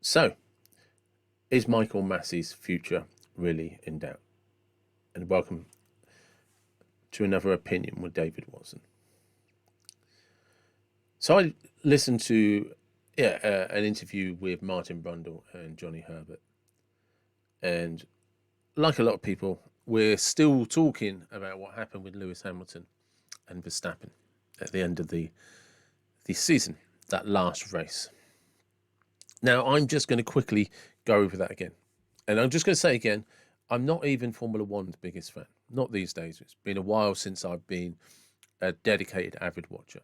So, is Michael Massey's future really in doubt? And welcome to another opinion with David Watson. So I listened to an interview with Martin Brundle and Johnny Herbert, and like a lot of people, we're still talking about what happened with Lewis Hamilton and Verstappen at the end of the season, that last race. Now, I'm just going to quickly go over that again. And I'm just going to say again, I'm not even Formula One's biggest fan. Not these days. It's been a while since I've been a dedicated avid watcher.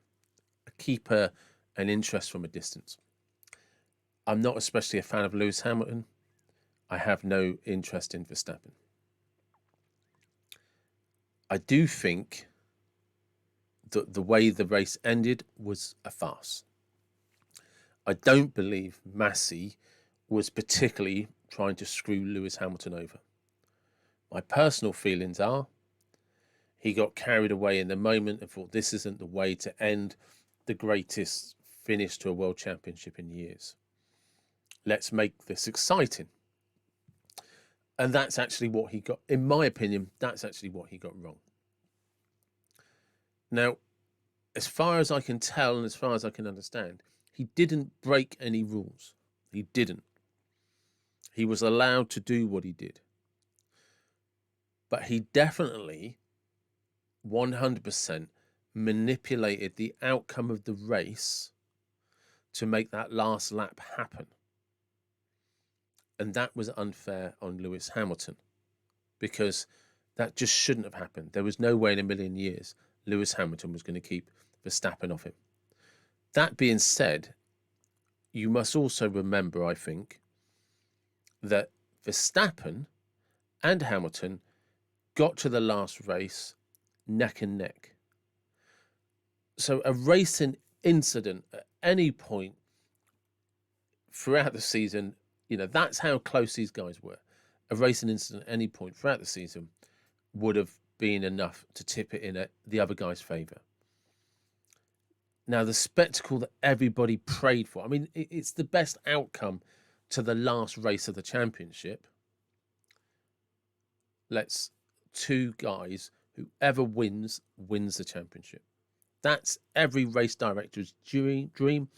I keep an interest from a distance. I'm not especially a fan of Lewis Hamilton. I have no interest in Verstappen. I do think that the way the race ended was a farce. I don't believe Massey was particularly trying to screw Lewis Hamilton over. My personal feelings are he got carried away in the moment and thought this isn't the way to end the greatest finish to a world championship in years. Let's make this exciting. And that's actually what he got, in my opinion, that's actually what he got wrong. Now, as far as I can tell and as far as I can understand, he didn't break any rules. He didn't. He was allowed to do what he did. But he definitely 100% manipulated the outcome of the race to make that last lap happen. And that was unfair on Lewis Hamilton because that just shouldn't have happened. There was no way in a million years Lewis Hamilton was going to keep Verstappen off him. That being said, you must also remember, I think, that Verstappen and Hamilton got to the last race neck and neck. So a racing incident at any point throughout the season, that's how close these guys were. A racing incident at any point throughout the season would have been enough to tip it in the other guy's favour. Now, the spectacle that everybody prayed for, I mean, it's the best outcome to the last race of the championship. Two guys, whoever wins the championship. That's every race director's dream.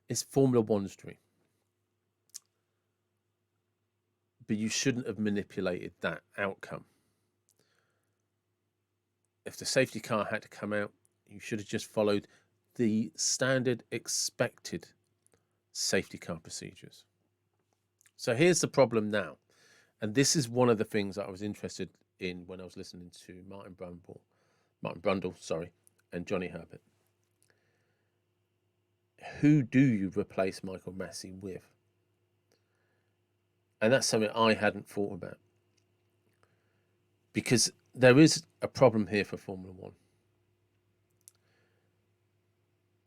It's Formula One's dream. But you shouldn't have manipulated that outcome. If the safety car had to come out, you should have just followed the standard expected safety car procedures. So here's the problem now. And this is one of the things that I was interested in when I was listening to Martin Brundle, and Johnny Herbert. Who do you replace Michael Massey with? And that's something I hadn't thought about. Because there is a problem here for Formula One.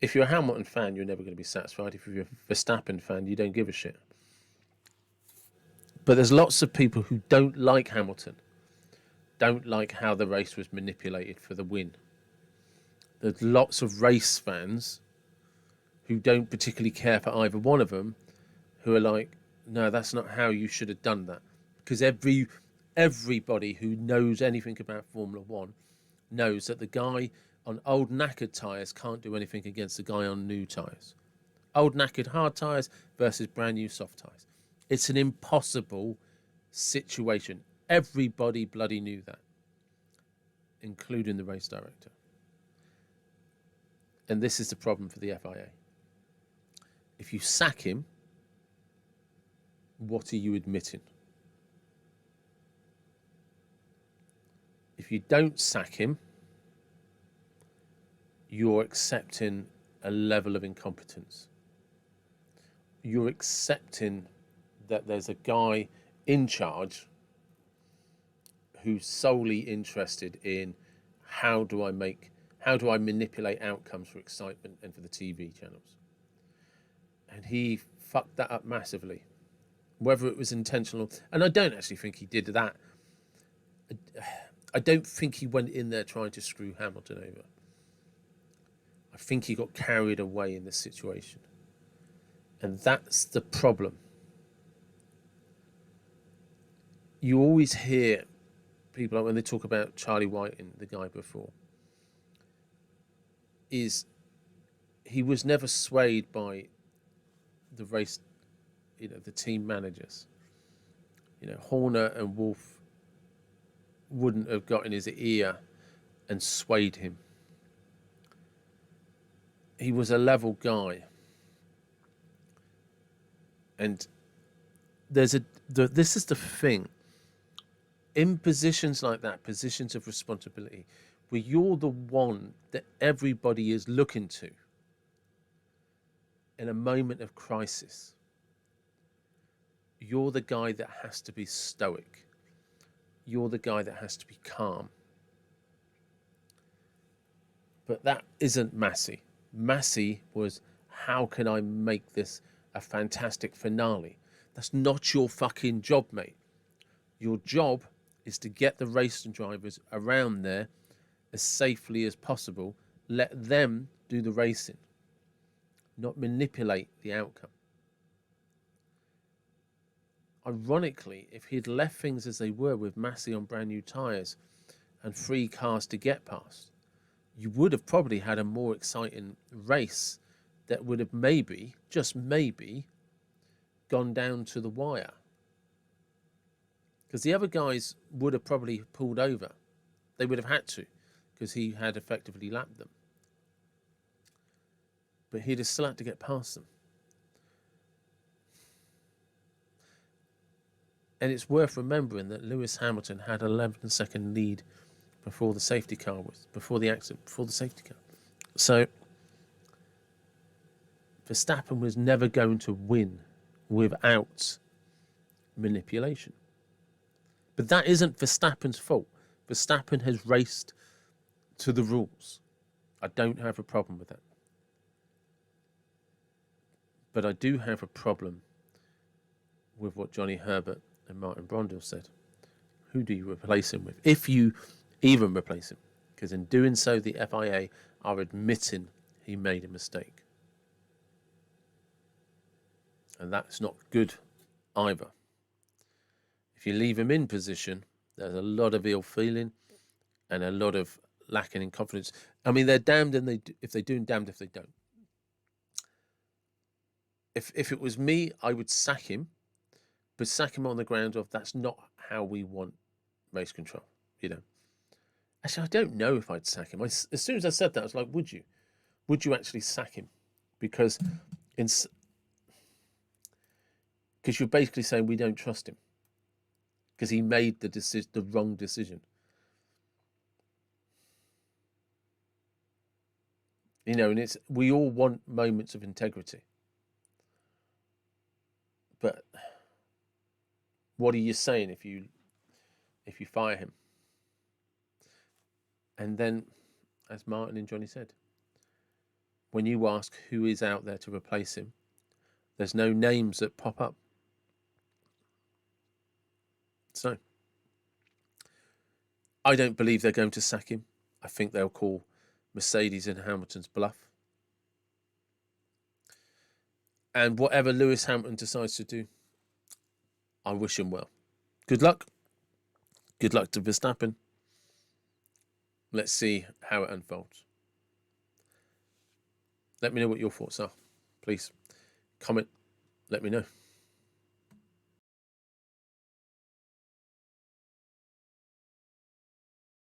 If you're a Hamilton fan, you're never going to be satisfied. If you're a Verstappen fan, you don't give a shit. But there's lots of people who don't like Hamilton, don't like how the race was manipulated for the win. There's lots of race fans who don't particularly care for either one of them, who are like, no, that's not how you should have done that. Because everybody who knows anything about Formula One knows that the guy on old knackered tyres can't do anything against the guy on new tyres. Old knackered hard tyres versus brand new soft tyres. It's an impossible situation. Everybody bloody knew that, including the race director. And this is the problem for the FIA. If you sack him, what are you admitting? If you don't sack him, you're accepting a level of incompetence. You're accepting that there's a guy in charge who's solely interested in how do I manipulate outcomes for excitement and for the TV channels. And he fucked that up massively, whether it was intentional. And I don't actually think he did that. I don't think he went in there trying to screw Hamilton over. I think he got carried away in this situation. And that's the problem. you always hear people, like when they talk about Charlie Whiting, the guy before, is he was never swayed by the race, the team managers. Horner and Wolf wouldn't have got in his ear and swayed him. He was a level guy. And this is the thing. In positions like that, positions of responsibility, where you're the one that everybody is looking to in a moment of crisis, you're the guy that has to be stoic. You're the guy that has to be calm. But that isn't Massey. Massey was, how can I make this a fantastic finale? That's not your fucking job, mate. Your job is to get the racing drivers around there as safely as possible. Let them do the racing, not manipulate the outcome. Ironically, if he'd left things as they were with Massey on brand new tyres and 3 cars to get past, you would have probably had a more exciting race that would have maybe, just maybe, gone down to the wire. Because the other guys would have probably pulled over. They would have had to, because he had effectively lapped them. But he'd have still had to get past them. And it's worth remembering that Lewis Hamilton had an 11-second lead before the safety car was, before the accident, before the safety car. So Verstappen was never going to win without manipulation. But that isn't Verstappen's fault. Verstappen has raced to the rules. I don't have a problem with that. But I do have a problem with what Johnny Herbert and Martin Brundle said. Who do you replace him with? If you even replace him. Because in doing so, the FIA are admitting he made a mistake. And that's not good either. If you leave him in position, there's a lot of ill feeling and a lot of lacking in confidence. I mean, they're damned if they do and damned if they don't. If it was me, I would sack him, but sack him on the ground of that's not how we want race control, Actually, I don't know if I'd sack him. As soon as I said that, I was like, would you? Would you actually sack him? Because you're basically saying we don't trust him. Because he made the wrong decision. And we all want moments of integrity. But what are you saying if you fire him? And then, as Martin and Johnny said, when you ask who is out there to replace him, there's no names that pop up. So, I don't believe they're going to sack him. I think they'll call Mercedes and Hamilton's bluff. And whatever Lewis Hamilton decides to do, I wish him well. Good luck. Good luck to Verstappen. Let's see how it unfolds. Let me know what your thoughts are. Please comment. Let me know.